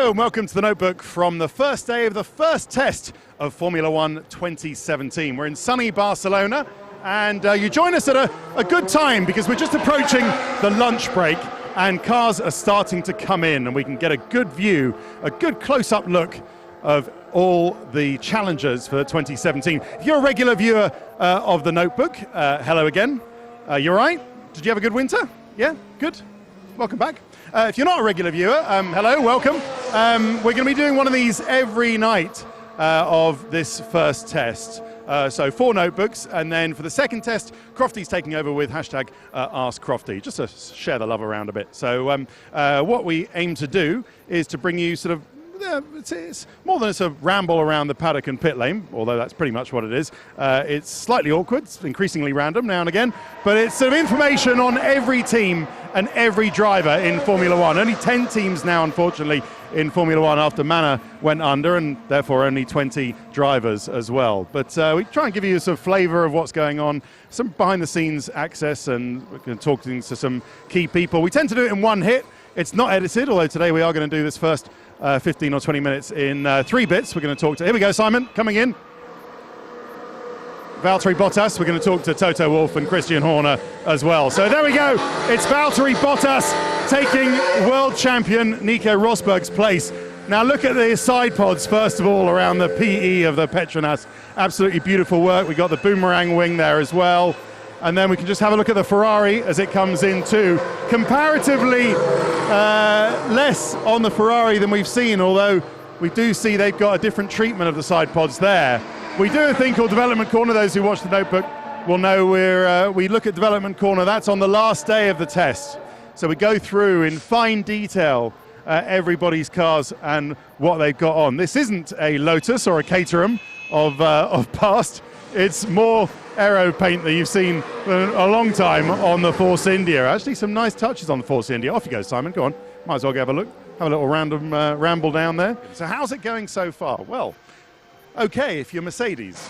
Hello and welcome to the Notebook from the first day of the first test of Formula One 2017. We're in sunny Barcelona and you join us at a good time because we're just approaching the lunch break and cars are starting to come in and we can get a good view, a good close-up look of all the challengers for 2017. If you're a regular viewer of the Notebook, hello again. You all right? Did you have a good winter? Yeah, good. Welcome back. If you're not a regular viewer, hello, welcome. We're going to be doing one of these every night of this first test. So 4 notebooks, and then for the second test, Crofty's taking over with hashtag AskCrofty, just to share the love around a bit. So what we aim to do is to bring you sort of, it's more than a ramble around the paddock and pit lane, although that's pretty much what it is. It's slightly awkward, it's increasingly random now and again, but it's sort of information on every team and every driver in Formula One. Only 10 teams now, unfortunately, in Formula One after Manor went under, and therefore only 20 drivers as well. But we try and give you some flavour of what's going on, some behind-the-scenes access, and we're going to talk to some key people. We tend to do it in one hit. It's not edited, although today we are going to do this first 15 or 20 minutes in 3 bits. We're going to talk to, here we go, Simon, coming in. Valtteri Bottas, we're going to talk to Toto Wolff and Christian Horner as well. So there we go, it's Valtteri Bottas taking world champion Nico Rosberg's place. Now look at the side pods, first of all, around the PE of the Petronas. Absolutely beautiful work. We got the boomerang wing there as well. And then we can just have a look at the Ferrari as it comes in too. Comparatively less on the Ferrari than we've seen, although we do see they've got a different treatment of the side pods there. We do a thing called Development Corner. Those who watch the Notebook will know we look at Development Corner. That's on the last day of the test. So we go through in fine detail everybody's cars and what they've got on. This isn't a Lotus or a Caterham of past. It's more aero paint that you've seen for a long time on the Force India. Actually, some nice touches on the Force India. Off you go, Simon. Go on. Might as well go have a look. Have a little random ramble down there. So how's it going so far? Well, okay, if you're Mercedes.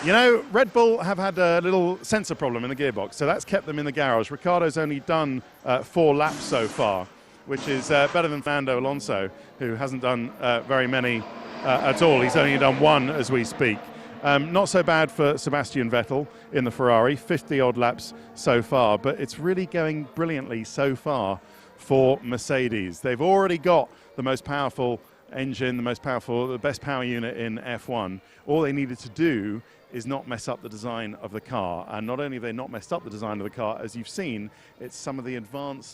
You know, Red Bull have had a little sensor problem in the gearbox, so that's kept them in the garage. Ricciardo's only done 4 laps so far, which is better than Fernando Alonso, who hasn't done very many at all. He's only done 1 as we speak. Not so bad for Sebastian Vettel in the Ferrari, 50-odd laps so far, but it's really going brilliantly so far for Mercedes. They've already got the most powerful engine, the best power unit in F1. All they needed to do is not mess up the design of the car. And not only have they not messed up the design of the car, as you've seen, it's some of the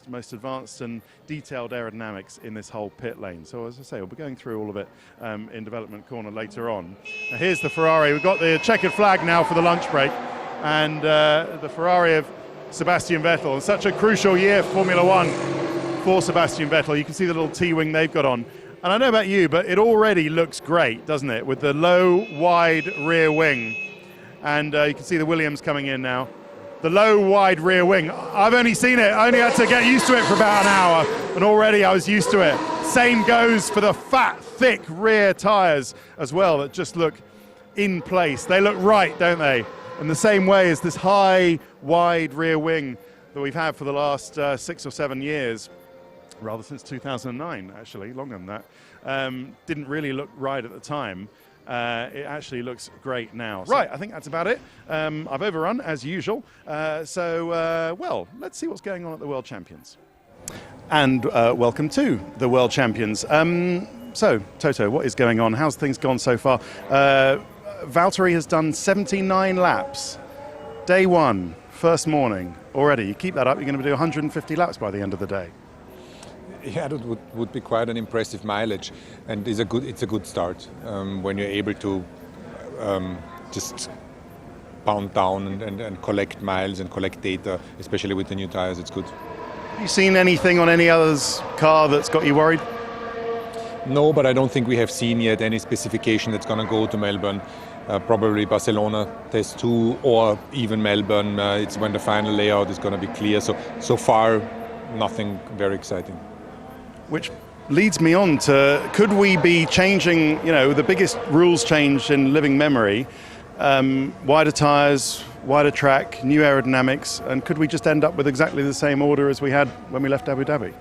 most advanced and detailed aerodynamics in this whole pit lane. So as I say, we'll be going through all of it in Development Corner later on. Now, here's the Ferrari. We've got the checkered flag now for the lunch break. And the Ferrari of Sebastian Vettel. And such a crucial year for Formula One for Sebastian Vettel. You can see the little T-wing they've got on. And I don't know about you, but it already looks great, doesn't it? With the low, wide rear wing. And you can see the Williams coming in now. The low, wide rear wing. I've only seen it. I only had to get used to it for about an hour. And already I was used to it. Same goes for the fat, thick rear tyres as well that just look in place. They look right, don't they? In the same way as this high, wide rear wing that we've had for the last 6 or 7 years. Rather since 2009, actually, longer than that. Didn't really look right at the time. It actually looks great now. So, right, I think that's about it. I've overrun, as usual. Well, let's see what's going on at the World Champions. And welcome to the World Champions. So, Toto, what is going on? How's things gone so far? Valtteri has done 79 laps. Day 1, first morning, already. You keep that up, you're going to do 150 laps by the end of the day. Yeah, that would be quite an impressive mileage, and it's a good start when you're able to just pound down and collect miles and collect data, especially with the new tires. It's good. Have you seen anything on any other's car that's got you worried? No, but I don't think we have seen yet any specification that's going to go to Melbourne. Probably Barcelona Test 2 or even Melbourne. It's when the final layout is going to be clear. So far, nothing very exciting. Which leads me on to, could we be changing, you know, the biggest rules change in living memory, wider tyres, wider track, new aerodynamics, and could we just end up with exactly the same order as we had when we left Abu Dhabi?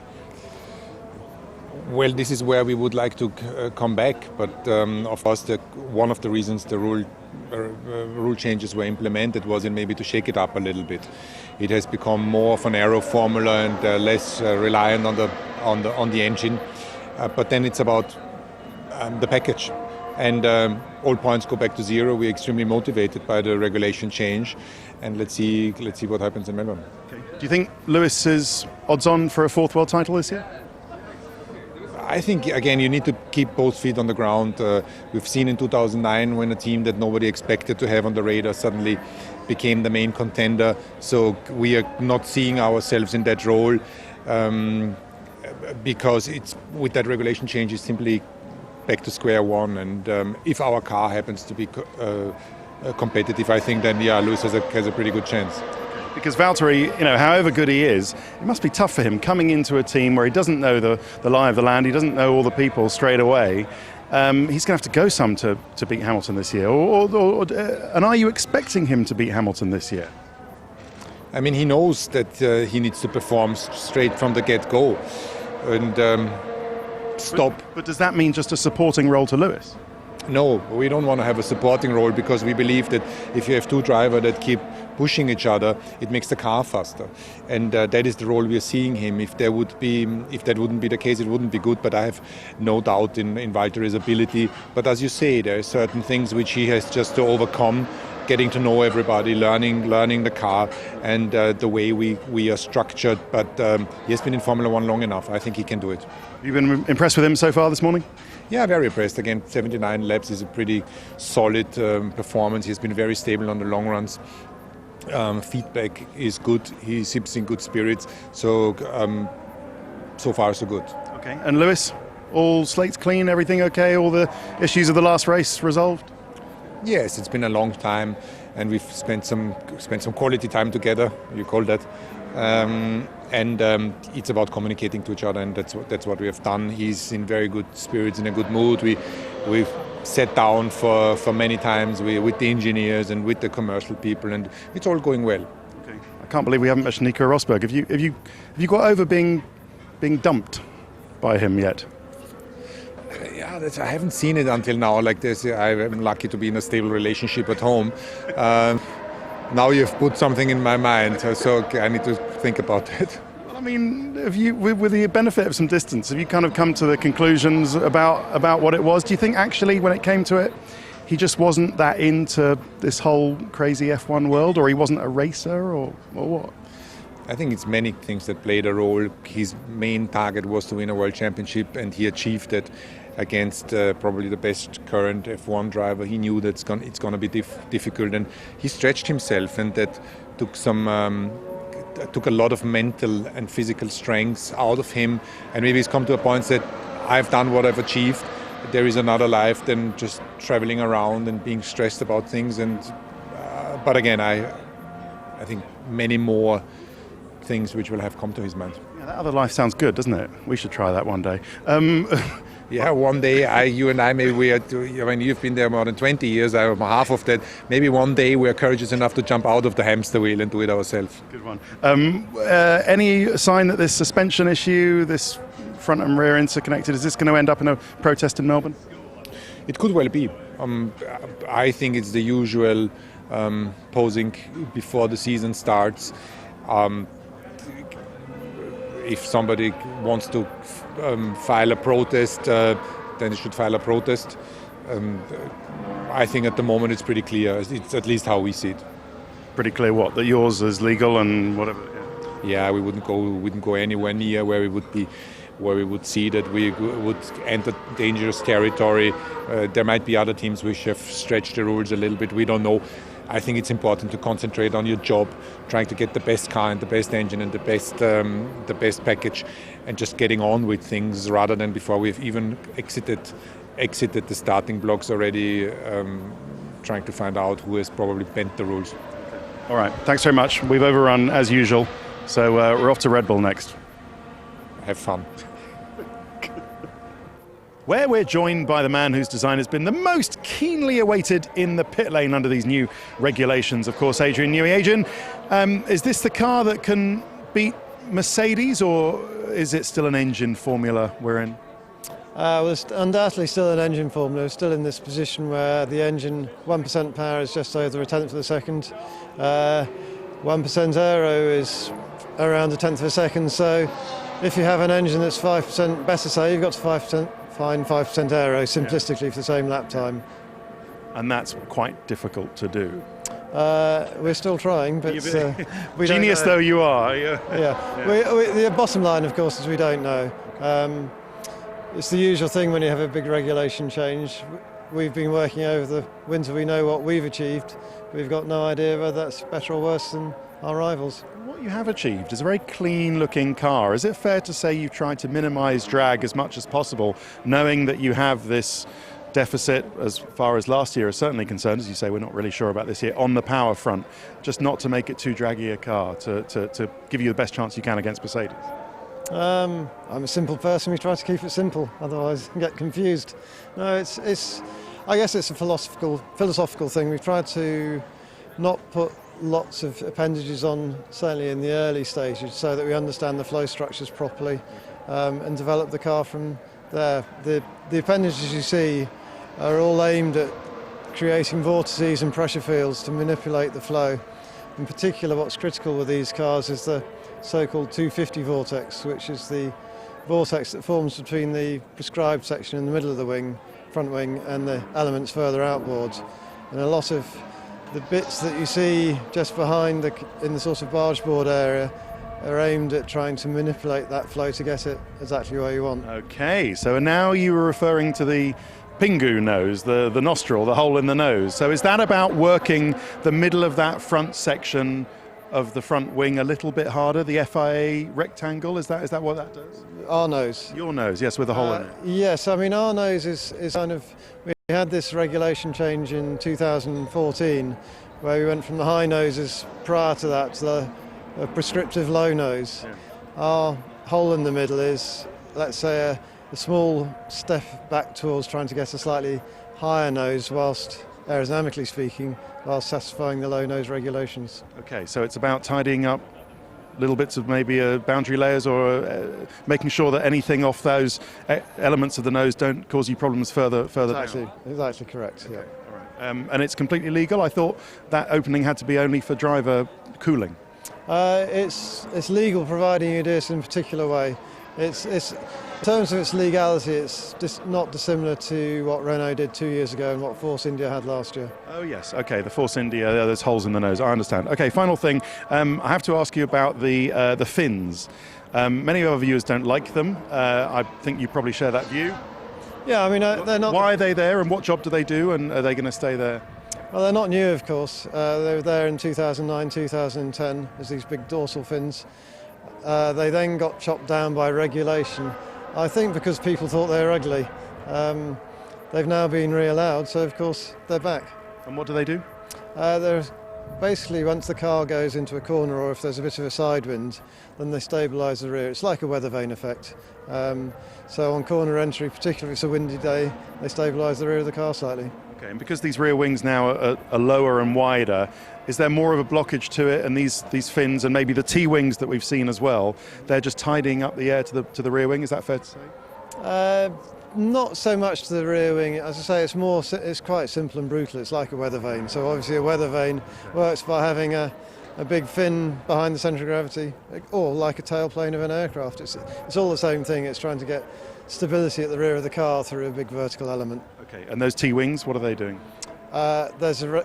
Well, this is where we would like to come back, but of course, one of the reasons the rule changes were implemented was in maybe to shake it up a little bit. It has become more of an aero formula and less reliant on the engine. But then it's about the package, and all points go back to zero. We're extremely motivated by the regulation change, and let's see what happens in Melbourne. Okay. Do you think Lewis is odds on for a fourth world title this year? I think, again, you need to keep both feet on the ground. We've seen in 2009 when a team that nobody expected to have on the radar suddenly became the main contender. So we are not seeing ourselves in that role because it's with that regulation change, it's simply back to square one. And if our car happens to be competitive, I think then, Lewis has a pretty good chance. Because Valtteri, however good he is, it must be tough for him coming into a team where he doesn't know the lie of the land, he doesn't know all the people straight away. He's going to have to go some to beat Hamilton this year. And are you expecting him to beat Hamilton this year? I mean, he knows that he needs to perform straight from the get-go and stop. But does that mean just a supporting role to Lewis? No, we don't want to have a supporting role because we believe that if you have two drivers that keep pushing each other, it makes the car faster, and that is the role we are seeing him. If that wouldn't be the case, it wouldn't be good. But I have no doubt in Valtteri's ability. But as you say, there are certain things which he has just to overcome. Getting to know everybody, learning the car, and the way we are structured. But he has been in Formula One long enough. I think he can do it. You've been impressed with him so far this morning? Yeah, very impressed. Again, 79 laps is a pretty solid performance. He's been very stable on the long runs. Feedback is good. He sips in good spirits. So so far so good. Okay. And Lewis, all slates clean, everything okay? All the issues of the last race resolved? Yes, it's been a long time, and we've spent some quality time together. You call that, and it's about communicating to each other, and that's what we have done. He's in very good spirits, in a good mood. We've sat down for many times with the engineers and with the commercial people, and it's all going well. Okay. I can't believe we haven't mentioned Nico Rosberg. Have you got over being dumped by him yet? Yeah, I haven't seen it until now like this. I'm lucky to be in a stable relationship at home. Now you've put something in my mind, so I need to think about it. I mean, have you, with the benefit of some distance, have you kind of come to the conclusions about what it was? Do you think actually when it came to it, he just wasn't that into this whole crazy F1 world, or he wasn't a racer, or what? I think it's many things that played a role. His main target was to win a world championship, and he achieved it against probably the best current F1 driver. He knew that it's going to be difficult, and he stretched himself, and that took a lot of mental and physical strength out of him. And maybe he's come to a point that I've done what I've achieved. There is another life than just traveling around and being stressed about things. And but again, I think many more things which will have come to his mind. Yeah, that other life sounds good, doesn't it? We should try that one day. Yeah, one day, you and I, maybe you've been there more than 20 years, I'm half of that. Maybe one day we're courageous enough to jump out of the hamster wheel and do it ourselves. Good one. Any sign that this suspension issue, this front and rear interconnected, is this going to end up in a protest in Melbourne? It could well be. I think it's the usual posing before the season starts. If somebody wants to file a protest, then they should file a protest. I think at the moment it's pretty clear. It's at least how we see it. Pretty clear what? That yours is legal and whatever? Yeah, we wouldn't go anywhere near where we would see that we would enter dangerous territory. There might be other teams which have stretched the rules a little bit. We don't know. I think it's important to concentrate on your job, trying to get the best car and the best engine and the best package, and just getting on with things rather than before we've even exited the starting blocks already, trying to find out who has probably bent the rules. All right, thanks very much. We've overrun as usual, so we're off to Red Bull next. Have fun. Where we're joined by the man whose design has been the most keenly awaited in the pit lane under these new regulations, of course, Adrian Newey. Adrian, is this the car that can beat Mercedes, or is it still an engine formula we're in? Well, it's undoubtedly still an engine formula. We're still in this position where the engine 1% power is just over a tenth of a second. 1% aero is around a tenth of a second. So if you have an engine that's 5% better, say, you've got to find 5% aero simplistically for the same lap time. And that's quite difficult to do. We're still trying, but we genius don't know. though you are. The bottom line, of course, is we don't know. It's the usual thing when you have a big regulation change. We've been working over the winter. We know what we've achieved. We've got no idea whether that's better or worse than our rivals. What you have achieved is a very clean-looking car. Is it fair to say you've tried to minimise drag as much as possible, knowing that you have this deficit as far as last year is certainly concerned? As you say, we're not really sure about this year on the power front, just not to make it too draggy a car, to give you the best chance you can against Mercedes. I'm a simple person. We try to keep it simple, otherwise you can get confused. No, I guess it's a philosophical thing. We've tried to not put lots of appendages on, certainly in the early stages, so that we understand the flow structures properly and develop the car from there. The appendages you see are all aimed at creating vortices and pressure fields to manipulate the flow. In particular, what's critical with these cars is the so-called 250 vortex, which is the vortex that forms between the prescribed section in the middle of the wing, front wing, and the elements further outboards. And a lot of the bits that you see just behind in the sort of barge board area are aimed at trying to manipulate that flow to get it exactly where you want. Okay, so now you were referring to the Pingu nose, the nostril, the hole in the nose. So is that about working the middle of that front section of the front wing a little bit harder, the FIA rectangle? Is that what that does? Our nose. Your nose, yes, with a hole in it. Yes, I mean our nose is kind of, we had this regulation change in 2014 where we went from the high noses prior to that to the prescriptive low nose. Yeah. Our hole in the middle is, let's say, a small step back towards trying to get a slightly higher nose whilst, aerodynamically speaking, while satisfying the low nose regulations. Okay, so it's about tidying up little bits of maybe boundary layers or making sure that anything off those elements of the nose don't cause you problems further down. Exactly correct. Okay. Yeah. All right. And it's completely legal. I thought that opening had to be only for driver cooling. It's legal providing you do this in a particular way. It's in terms of its legality, it's just not dissimilar to what Renault did 2 years ago and what Force India had last year. Oh yes, okay, the Force India, there's holes in the nose, I understand. Okay, final thing, I have to ask you about the fins. Many of our viewers don't like them. I think you probably share that view. Yeah, I mean, they're not... Why are they there and what job do they do, and are they going to stay there? Well, they're not new, of course. They were there in 2009, 2010 as these big dorsal fins. They then got chopped down by regulation, I think because people thought they were ugly. They've now been re-allowed, so of course they're back. And what do they do? They're basically, once the car goes into a corner or if there's a bit of a side wind, then they stabilise the rear. It's like a weather vane effect. So on corner entry, particularly if it's a windy day, they stabilise the rear of the car slightly. Okay, and because these rear wings now are lower and wider, is there more of a blockage to it? And these fins and maybe the T-wings that we've seen as well, they're just tidying up the air to the rear wing, is that fair to say? Not so much to the rear wing. As I say, it's quite simple and brutal. It's like a weather vane. So obviously a weather vane works by having a big fin behind the centre of gravity, or like a tailplane of an aircraft. It's all the same thing. It's trying to get stability at the rear of the car through a big vertical element. Okay, and those T-wings, what are they doing? There's a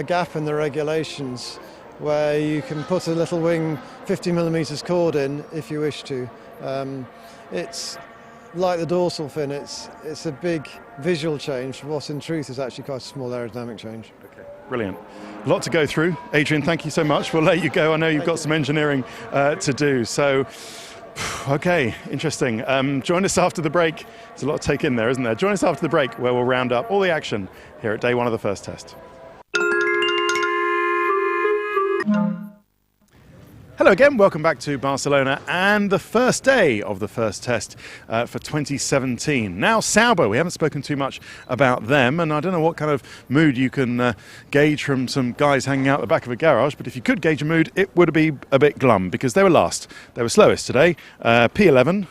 gap in the regulations where you can put a little wing 50 millimetres chord in if you wish to. It's like the dorsal fin, it's a big visual change for what in truth is actually quite a small aerodynamic change. Okay, brilliant. A lot to go through. Adrian, thank you so much. We'll let you go. I know you've got some engineering to do. So, okay, interesting. Join us after the break. There's a lot to take in there, isn't there? Join us after the break where we'll round up all the action here at day one of the first test. Hello again, welcome back to Barcelona and the first day of the first test for 2017. Now Sauber, we haven't spoken too much about them, and I don't know what kind of mood you can gauge from some guys hanging out the back of a garage, but if you could gauge a mood, it would be a bit glum because they were last. They were slowest today, P11.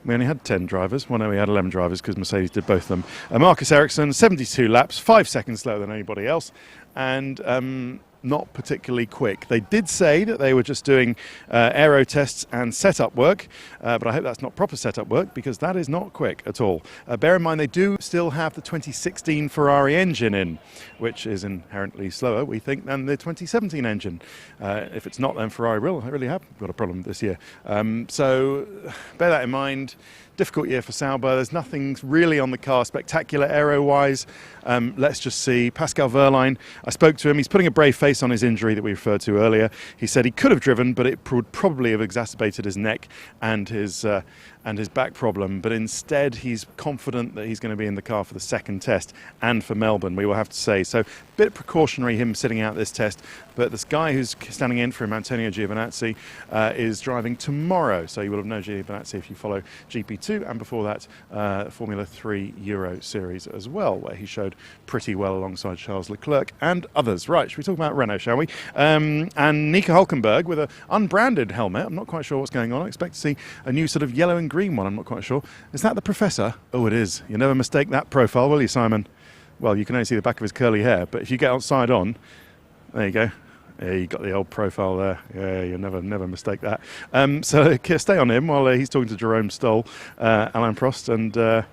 We only had 10 drivers. Well, no, we had 11 drivers because Mercedes did both of them. Marcus Ericsson, 72 laps, 5 seconds slower than anybody else, and not particularly quick. They did say that they were just doing aero tests and setup work, but I hope that's not proper setup work, because that is not quick at all. Bear in mind they do still have the 2016 Ferrari engine in, which is inherently slower, we think, than the 2017 engine. If it's not, then Ferrari really have got a problem this year. So bear that in mind. Difficult year for Sauber. There's nothing really on the car spectacular aero-wise. Let's just see. Pascal Wehrlein, I spoke to him. He's putting a brave face on his injury that we referred to earlier. He said he could have driven, but it would probably have exacerbated his neck and his back problem. But instead, he's confident that he's going to be in the car for the second test and for Melbourne, we will have to say. So a bit precautionary, him sitting out this test. But this guy who's standing in for him, Antonio Giovinazzi, is driving tomorrow. So you will have known Giovinazzi if you follow GP2, and before that, Formula 3 Euro Series as well, where he showed pretty well alongside Charles Leclerc and others. Right, should we talk about Renault, shall we? And Nico Hülkenberg with an unbranded helmet. I'm not quite sure what's going on. I expect to see a new sort of yellow and green one. I'm not quite sure. Is that the Professor? Oh, it is. You never mistake that profile, will you, Simon? Well, you can only see the back of his curly hair, but if you get outside on, there you go. Yeah, you got the old profile there. Yeah, you'll never mistake that. So stay on him while he's talking to Jerome Stoll, Alain Prost, and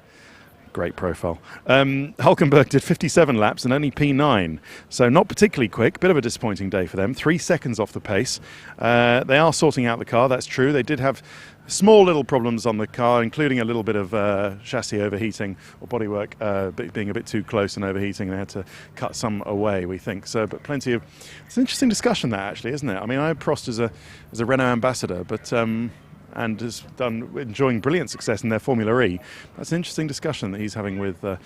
great profile. Hülkenberg did 57 laps and only P9, so not particularly quick. Bit of a disappointing day for them. 3 seconds off the pace. They are sorting out the car, that's true. They did have small little problems on the car, including a little bit of chassis overheating or bodywork being a bit too close and overheating. They had to cut some away, we think. So, but plenty of. It's an interesting discussion, that, actually, isn't it? I mean, I know Prost as a Renault ambassador, but and has enjoying brilliant success in their Formula E. That's an interesting discussion that he's having with the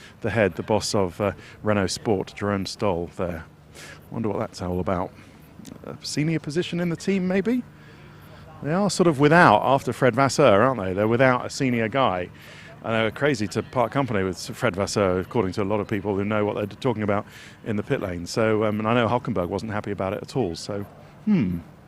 boss of Renault Sport, Jerome Stoll. There, wonder what that's all about. A senior position in the team, maybe. They are sort of without, after Fred Vasseur, aren't they? They're without a senior guy. And they're crazy to part company with Fred Vasseur, according to a lot of people who know what they're talking about in the pit lane. So, and I know Hülkenberg wasn't happy about it at all. So,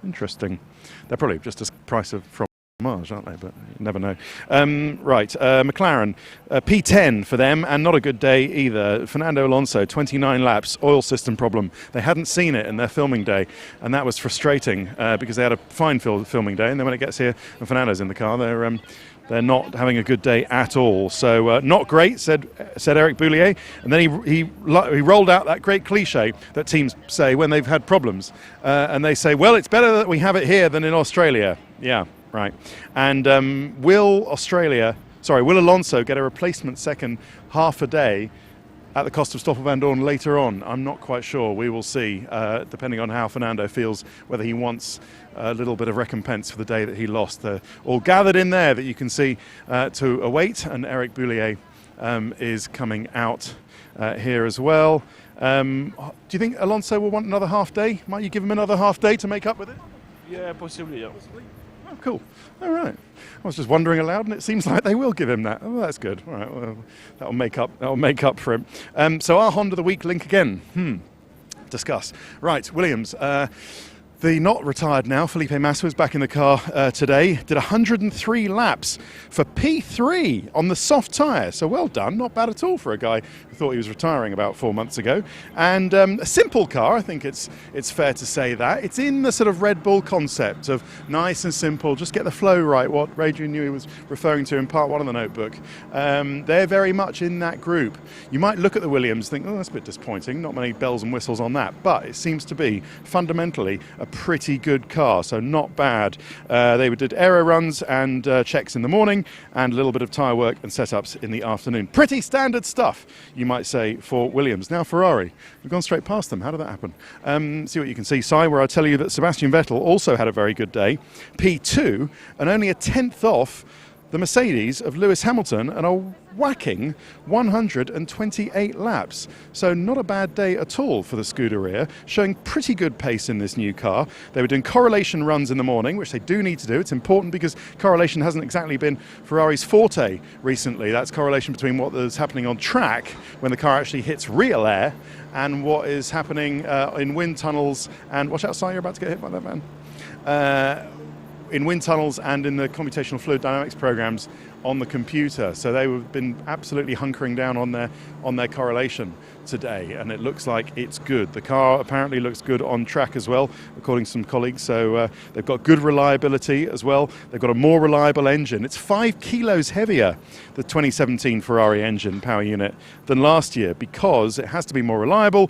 interesting. They're probably just a price of from Mars, aren't they? But you never know. McLaren, P10 for them, and not a good day either. Fernando Alonso, 29 laps, oil system problem. They hadn't seen it in their filming day, and that was frustrating because they had a fine filming day, and then when it gets here and Fernando's in the car, they're not having a good day at all. So not great, said Eric Boulier. And then he rolled out that great cliche that teams say when they've had problems, and they say, well, it's better that we have it here than in Australia. Yeah. Right. And will Alonso get a replacement second half a day at the cost of Stoffel Vandoorne later on? I'm not quite sure. We will see, depending on how Fernando feels, whether he wants a little bit of recompense for the day that he lost. All gathered in there that you can see to await, and Eric Boulier is coming out here as well. Do you think Alonso will want another half day? Might you give him another half day to make up with it? Yeah, possibly, yeah. Oh, cool. All right. I was just wondering aloud, and it seems like they will give him that. Oh, that's good. All right. Well, that'll make up for him. So our Honda of the Week link again. Discuss. Right. Williams. The not retired now, Felipe Massa, was back in the car today. Did 103 laps for P3 on the soft tyre. So well done. Not bad at all for a guy who thought he was retiring about 4 months ago. And a simple car, I think it's fair to say that. It's in the sort of Red Bull concept of nice and simple, just get the flow right, what Adrian Newey was referring to in part 1 of the notebook. They're very much in that group. You might look at the Williams and think, oh, that's a bit disappointing. Not many bells and whistles on that. But it seems to be fundamentally a pretty good car, so not bad. They did aero runs and checks in the morning and a little bit of tyre work and setups in the afternoon. Pretty standard stuff, you might say, for Williams. Now Ferrari, we've gone straight past them. How did that happen? See what you can see, Si, where I tell you that Sebastian Vettel also had a very good day. P2 and only a tenth off the Mercedes of Lewis Hamilton and a whacking 128 laps. So not a bad day at all for the Scuderia, showing pretty good pace in this new car. They were doing correlation runs in the morning, which they do need to do. It's important because correlation hasn't exactly been Ferrari's forte recently. That's correlation between what is happening on track when the car actually hits real air and what is happening in wind tunnels. And watch out, Si, you're about to get hit by that van. in wind tunnels and in the computational fluid dynamics programs on the computer. So they've been absolutely hunkering down on their correlation today, and it looks like it's good. The car apparently looks good on track as well, according to some colleagues. So they've got good reliability as well. They've got a more reliable engine. It's 5 kilos heavier, the 2017 Ferrari engine power unit, than last year, because it has to be more reliable.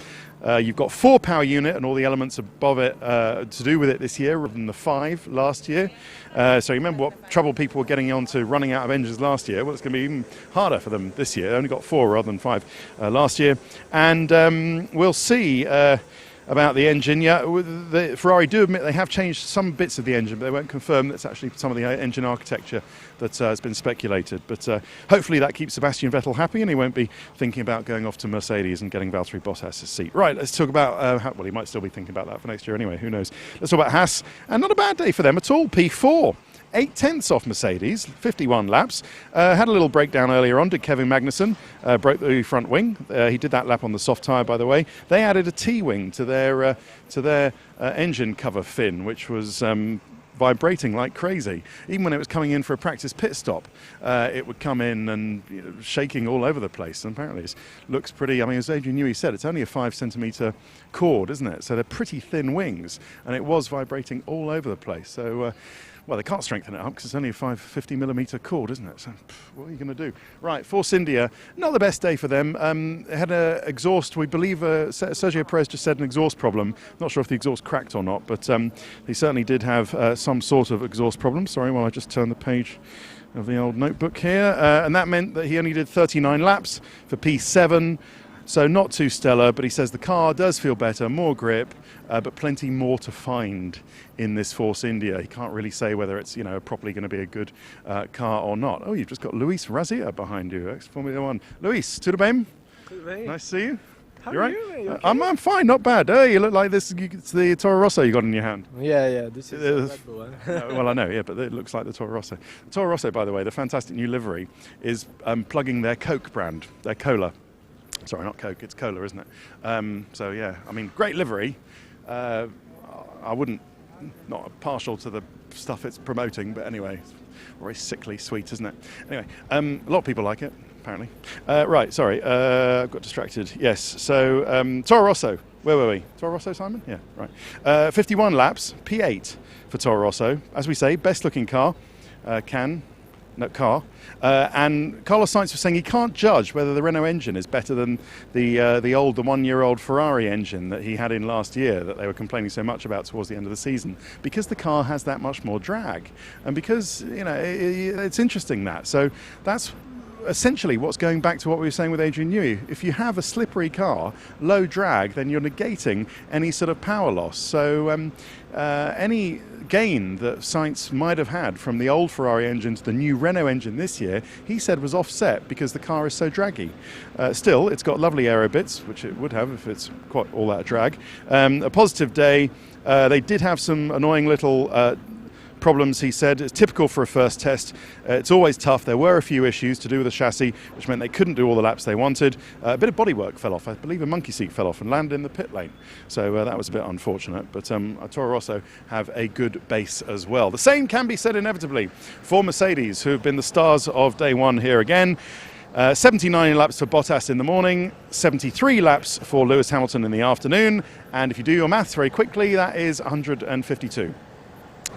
You've got 4 power unit and all the elements above it to do with it this year, rather than the 5 last year. So you remember what trouble people were getting onto running out of engines last year? Well, it's going to be even harder for them this year. They only got 4 rather than 5 last year. And we'll see about the engine. Yeah, the Ferrari do admit they have changed some bits of the engine, but they won't confirm that's actually some of the engine architecture that has been speculated. But hopefully that keeps Sebastian Vettel happy, and he won't be thinking about going off to Mercedes and getting Valtteri Bottas' seat. Right, let's talk about, well, he might still be thinking about that for next year anyway, who knows. Let's talk about Haas, and not a bad day for them at all. P4. 8/10 off Mercedes, 51 laps. Had a little breakdown earlier on, did Kevin Magnussen, broke the front wing. He did that lap on the soft tyre, by the way. They added a T-wing to their engine cover fin, which was vibrating like crazy. Even when it was coming in for a practice pit stop, it would come in and shaking all over the place. And apparently it looks pretty, I mean, as Adrian Newey said, it's only a 5 centimetre cord, isn't it? So they're pretty thin wings, and it was vibrating all over the place. So, well, they can't strengthen it up because it's only a 50 millimetre cord, isn't it? So what are you going to do? Right, Force India, not the best day for them. They had an exhaust, we believe, Sergio Perez just said an exhaust problem. Not sure if the exhaust cracked or not, but he certainly did have some sort of exhaust problem. Sorry, while I just turn the page of the old notebook here. And that meant that he only did 39 laps for P7. So not too stellar, but he says the car does feel better, more grip, but plenty more to find in this Force India. He can't really say whether it's properly going to be a good car or not. Oh, you've just got Luis Razia behind you, ex-Formula 1. Luis, tudo bem? Tudo bem. Nice to see you. How You're are right? you? Okay? I'm fine, not bad. Oh, you look like this. It's the Toro Rosso you got in your hand. Yeah, this is the Red Bull one. Well, I know, yeah, but it looks like the Toro Rosso. The Toro Rosso, by the way, the fantastic new livery, is plugging their Coke brand, their cola. Sorry, not Coke, it's cola, isn't it? So, yeah, I mean, great livery. I wouldn't, not partial to the stuff it's promoting, but anyway, it's very sickly sweet, isn't it? Anyway, a lot of people like it, apparently. Right, sorry, I've got distracted. Yes, so Toro Rosso, where were we? Toro Rosso, Simon? Yeah, right. 51 laps, P8 for Toro Rosso. As we say, best looking car, and Carlos Sainz was saying he can't judge whether the Renault engine is better than the 1-year-old Ferrari engine that he had in last year that they were complaining so much about towards the end of the season, because the car has that much more drag, and because it's interesting that. So that's essentially what's going back to what we were saying with Adrian Newey. If you have a slippery car, low drag, then you're negating any sort of power loss. So any gain that Sainz might have had from the old Ferrari engine to the new Renault engine this year, he said was offset because the car is so draggy. Still, it's got lovely aero bits, which it would have if it's quite all that drag. A positive day. They did have some annoying little problems, he said. It's typical for a first test. It's always tough. There were a few issues to do with the chassis, which meant they couldn't do all the laps they wanted. A bit of bodywork fell off. I believe a monkey seat fell off and landed in the pit lane. So that was a bit unfortunate. But Toro Rosso have a good base as well. The same can be said inevitably for Mercedes, who have been the stars of day one here again. 79 laps for Bottas in the morning, 73 laps for Lewis Hamilton in the afternoon. And if you do your maths very quickly, that is 152.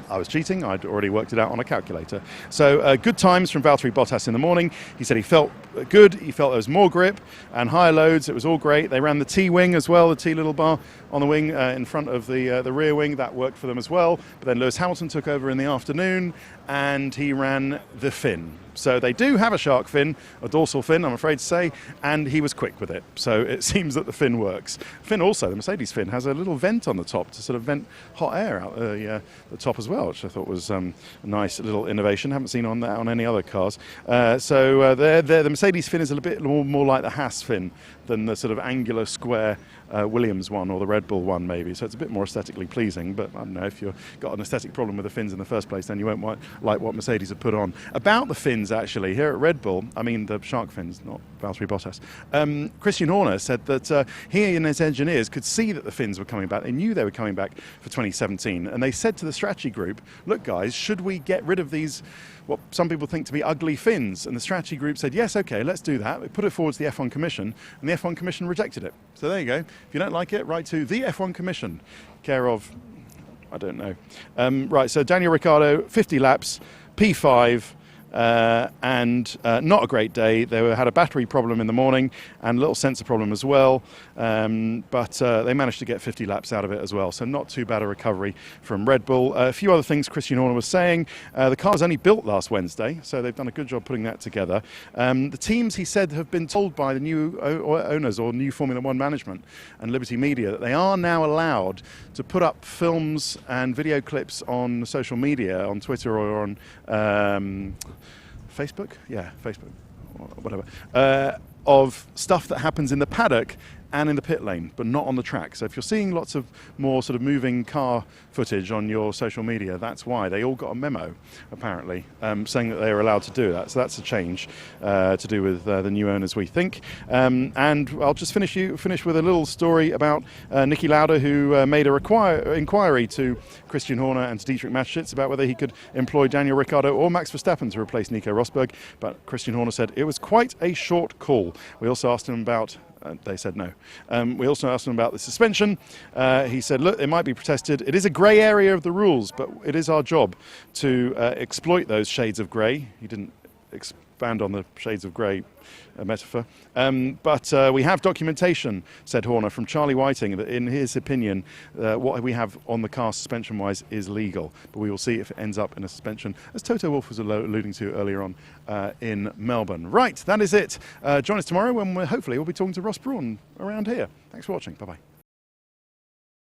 I was cheating, I'd already worked it out on a calculator. So good times from Valtteri Bottas in the morning. He said he felt good, he felt there was more grip and higher loads, it was all great. They ran the T-wing as well, the T little bar on the wing in front of the rear wing, that worked for them as well. But then Lewis Hamilton took over in the afternoon and he ran the fin. So they do have a shark fin, a dorsal fin, I'm afraid to say, and he was quick with it. So it seems that the fin works. Fin also, the Mercedes fin, has a little vent on the top to sort of vent hot air out the top as well, which I thought was a nice little innovation. Haven't seen on that on any other cars. The Mercedes fin is a little bit more like the Haas fin than the sort of angular square Williams one or the Red Bull one maybe. So it's a bit more aesthetically pleasing, but I don't know, if you've got an aesthetic problem with the fins in the first place, then you won't like what Mercedes have put on. About the fins actually, here at Red Bull, I mean the shark fins, not Valtteri Bottas, Christian Horner said that he and his engineers could see that the fins were coming back. They knew they were coming back for 2017, and they said to the strategy group, group, look guys, should we get rid of these, what some people think to be ugly fins? And the strategy group said, yes, okay, let's do that. We put it forward to the F1 Commission, and the F1 Commission rejected it. So there you go. If you don't like it, write to the F1 Commission, care of, I don't know. Right, so Daniel Ricciardo, 50 laps, P5, and not a great day. They had a battery problem in the morning and a little sensor problem as well, but they managed to get 50 laps out of it as well, so not too bad a recovery from Red Bull. A few other things Christian Horner was saying. The car was only built last Wednesday, so they've done a good job putting that together. The teams, he said, have been told by the new owners or new Formula One management and Liberty Media that they are now allowed to put up films and video clips on social media, on Twitter or on Facebook? Yeah, Facebook, or whatever, of stuff that happens in the paddock and in the pit lane, but not on the track. So if you're seeing lots of more sort of moving car footage on your social media, that's why. They all got a memo, apparently, saying that they are allowed to do that. So that's a change to do with the new owners, we think. And I'll just finish with a little story about Niki Lauda, who made a inquiry to Christian Horner and to Dietrich Mateschitz about whether he could employ Daniel Ricciardo or Max Verstappen to replace Nico Rosberg. But Christian Horner said it was quite a short call. We also asked him about they said no. We also asked him about the suspension. He said, look, it might be protested. It is a grey area of the rules, but it is our job to exploit those shades of grey. He didn't expand on the shades of grey metaphor. But we have documentation, said Horner, from Charlie Whiting, that in his opinion, what we have on the car suspension-wise is legal. But we will see if it ends up in a suspension, as Toto Wolff was alluding to earlier on in Melbourne. Right, that is it. Join us tomorrow when hopefully we'll be talking to Ross Brawn around here. Thanks for watching. Bye-bye.